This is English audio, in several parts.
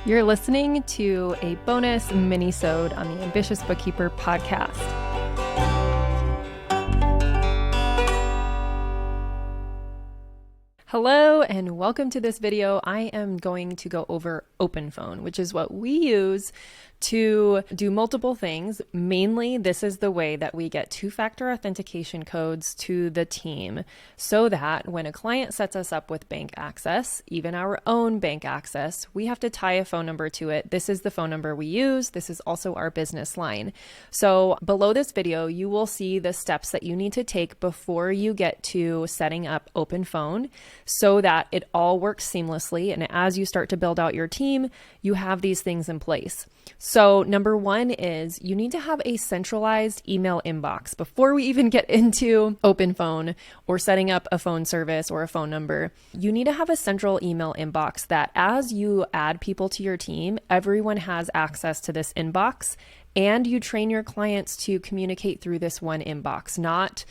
You're listening to a bonus mini-sode on the Ambitious Bookkeeper podcast. Hello and welcome to this video. I am going to go over OpenPhone, which is what we use to do multiple things. Mainly, this is the way that we get two-factor authentication codes to the team so that when a client sets us up with bank access, even our own bank access, we have to tie a phone number to it. This is the phone number we use. This is also our business line. So below this video, you will see the steps that you need to take before you get to setting up OpenPhone so that it all works seamlessly. And as you start to build out your team, you have these things in place. So number one is you need to have a centralized email inbox before we even get into OpenPhone or setting up a phone service or a phone number. You need to have a central email inbox that as you add people to your team, everyone has access to this inbox and you train your clients to communicate through this one inbox, not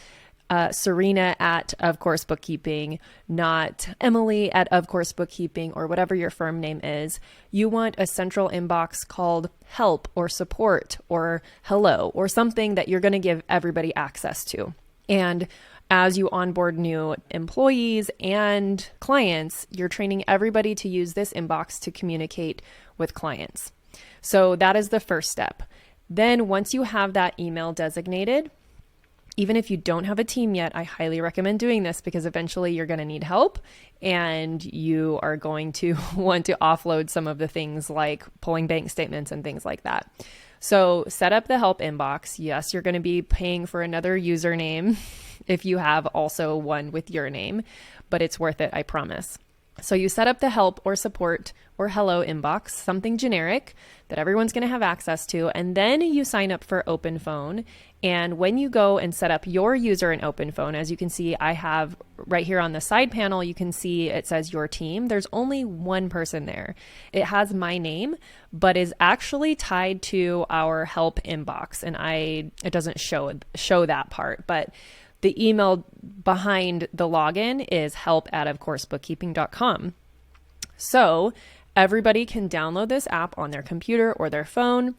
Serena at Of Course Bookkeeping, not Emily at Of Course Bookkeeping, or whatever your firm name is. You want a central inbox called help or support or hello or something that you're going to give everybody access to. And as you onboard new employees and clients, you're training everybody to use this inbox to communicate with clients. So that is the first step. Then once you have that email designated, even if you don't have a team yet, I highly recommend doing this because eventually you're going to need help and you are going to want to offload some of the things like pulling bank statements and things like that. So set up the help inbox. Yes, you're going to be paying for another username if you have also one with your name, but it's worth it, I promise. So you set up the help or support or hello inbox, something generic that everyone's going to have access to, and then you sign up for OpenPhone. And when you go and set up your user in OpenPhone, as you can see, I have right here on the side panel, you can see it says your team. There's only one person there. It has my name, but is actually tied to our help inbox. And it doesn't show that part, but the email behind the login is help@ofcoursebookkeeping.com. So everybody can download this app on their computer or their phone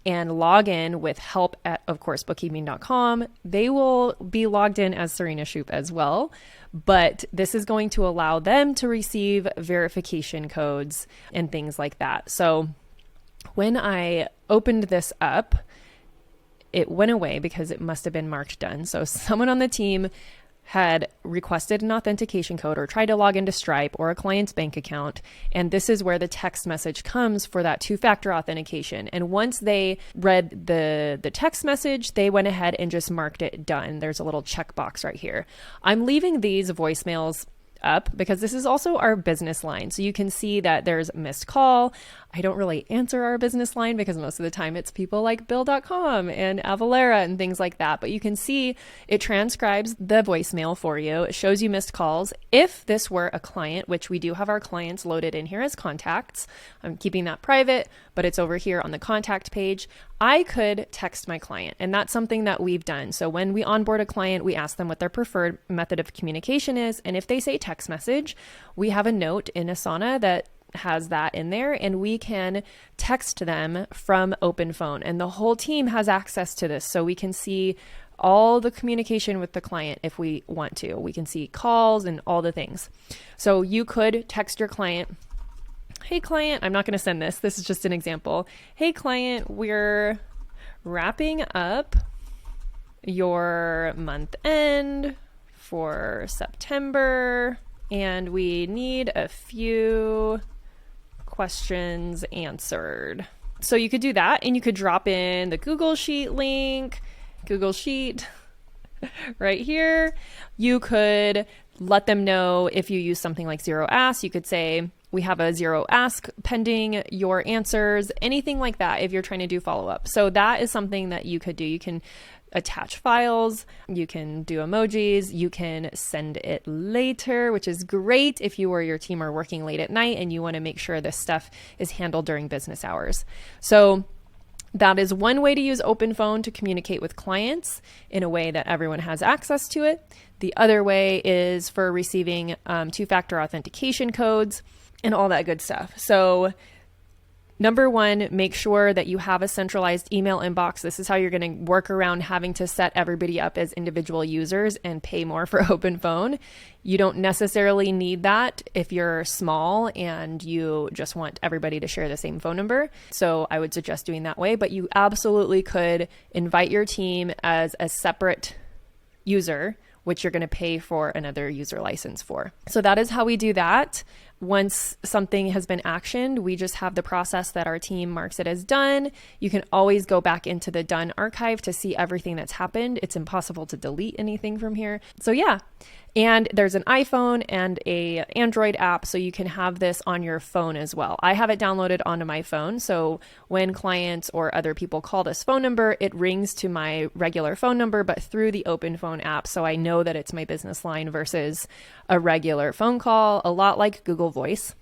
and log in with help@ofcoursebookkeeping.com. They will be logged in as Serena Shoup as well, but this is going to allow them to receive verification codes and things like that. So when I opened this up, it went away because it must have been marked done. So someone on the team had requested an authentication code or tried to log into Stripe or a client's bank account. And this is where the text message comes for that two-factor authentication. And once they read the text message, they went ahead and just marked it done. There's a little checkbox right here. I'm leaving these voicemails up because this is also our business line. So you can see that there's missed call. I don't really answer our business line because most of the time it's people like Bill.com and Avalara and things like that. But you can see it transcribes the voicemail for you. It shows you missed calls. If this were a client, which we do have our clients loaded in here as contacts, I'm keeping that private, but it's over here on the contact page. I could text my client, and that's something that we've done. So when we onboard a client, we ask them what their preferred method of communication is. And if they say text message, we have a note in Asana that has that in there, and we can text them from OpenPhone. And the whole team has access to this, so we can see all the communication with the client if we want to. We can see calls and all the things. So you could text your client, hey client, I'm not going to send this. This is just an example. Hey client, we're wrapping up your month end for September and we need a few questions answered. So you could do that and you could drop in the Google Sheet link, Google Sheet right here. You could let them know if you use something like Zero Ask, you could say, we have a Zero Ask pending your answers, anything like that if you're trying to do follow-up. So that is something that you could do. You can attach files, you can do emojis, you can send it later, which is great if you or your team are working late at night and you want to make sure this stuff is handled during business hours. So that is one way to use OpenPhone to communicate with clients in a way that everyone has access to it. The other way is for receiving two-factor authentication codes and all that good stuff. So Number one, make sure that you have a centralized email inbox. This is how you're going to work around having to set everybody up as individual users and pay more for OpenPhone. You don't necessarily need that if you're small and you just want everybody to share the same phone number. So I would suggest doing that way, but you absolutely could invite your team as a separate user, which you're going to pay for another user license for. So that is how we do that. Once something has been actioned, we just have the process that our team marks it as done. You can always go back into the done archive to see everything that's happened. It's impossible to delete anything from here. So yeah. And there's an iPhone and a Android app, so you can have this on your phone as well. I have it downloaded onto my phone, so when clients or other people call this phone number, it rings to my regular phone number, but through the OpenPhone app, so I know that it's my business line versus a regular phone call, a lot like Google Voice.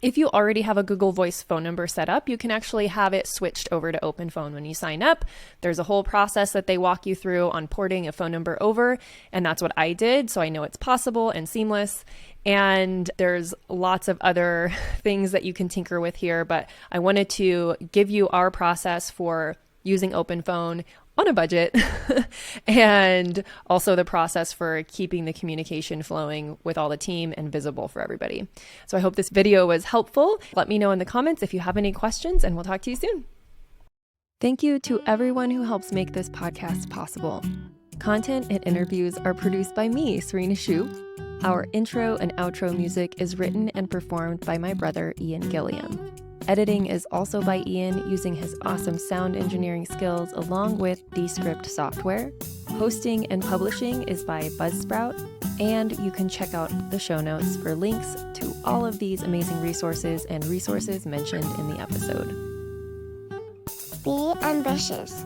If you already have a Google Voice phone number set up, you can actually have it switched over to OpenPhone when you sign up. There's a whole process that they walk you through on porting a phone number over, and that's what I did, so I know it's possible and seamless. And there's lots of other things that you can tinker with here, but I wanted to give you our process for using OpenPhone on a budget and also the process for keeping the communication flowing with all the team and visible for everybody. So I hope this video was helpful. Let me know in the comments if you have any questions, and we'll talk to you soon. Thank you to everyone who helps make this podcast possible. Content and interviews are produced by me, Serena Shoup. Our intro and outro music is written and performed by my brother, Ian Gilliam. Editing is also by Ian using his awesome sound engineering skills along with Descript software. Hosting and publishing is by Buzzsprout, and you can check out the show notes for links to all of these amazing resources and resources mentioned in the episode. Be ambitious.